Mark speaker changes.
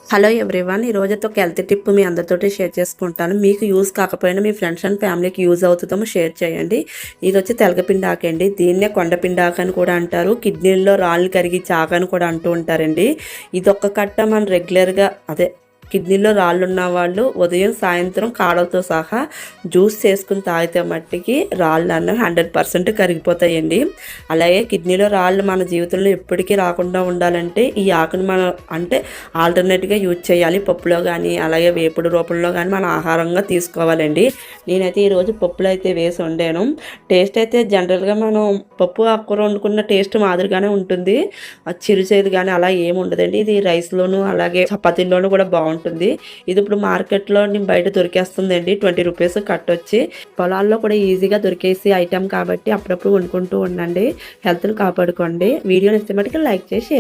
Speaker 1: Hello everyone, ఈ రోజైతే ఒక హెల్త్ టిప్ మీ అందరితోటి షేర్ చేసుకుంటాను. మీకు యూజ్ కాకపోయినా మీ ఫ్రెండ్స్ అండ్ ఫ్యామిలీకి యూజ్ అవుతుందో షేర్ చేయండి. ఇది వచ్చి తెలగపిండి ఆకండి. దీన్నే కొండపిండి ఆకు అని కూడా అంటారు. కిడ్నీల్లో రాళ్ళు కరిగి చాకు అని కూడా అంటూ ఉంటారండి. ఇది ఒక్క కట్ట మనం రెగ్యులర్గా కిడ్నీలో రాళ్ళు ఉన్న వాళ్ళు ఉదయం సాయంత్రం కాడలతో సహా జ్యూస్ చేసుకుని తాగితే మట్టికి రాళ్ళు అన్నవి 100% కరిగిపోతాయండి. అలాగే కిడ్నీలో రాళ్ళు మన జీవితంలో ఎప్పటికీ రాకుండా ఉండాలంటే ఈ ఆకును మనం ఆల్టర్నేట్గా యూజ్ చేయాలి. పప్పులో కానీ అలాగే వేపుడు రూపంలో కానీ మనం ఆహారంగా తీసుకోవాలండి. నేనైతే ఈరోజు పప్పులో అయితే వేసి వండాను. టేస్ట్ అయితే జనరల్గా మనం పప్పు ఆకుకూర వండుకున్న టేస్ట్ మాదిరిగానే ఉంటుంది. చిరుచేది కానీ అలా ఏమి ఉండదండి. ఇది రైస్లోను అలాగే చపాతీల్లోనూ కూడా బాగుంటుంది. ఇది ఇప్పుడు మార్కెట్లో బయట దొరికేస్తుందండి. 20 రూపీస్ కట్టొచ్చి. పొలాల్లో కూడా ఈజీగా దొరికేసి ఐటెం కాబట్టి అప్పుడప్పుడు వండుకుంటూ ఉండండి. హెల్త్ని కాపాడుకోండి. వీడియోని ఇస్తే మటుకు లైక్ చేసి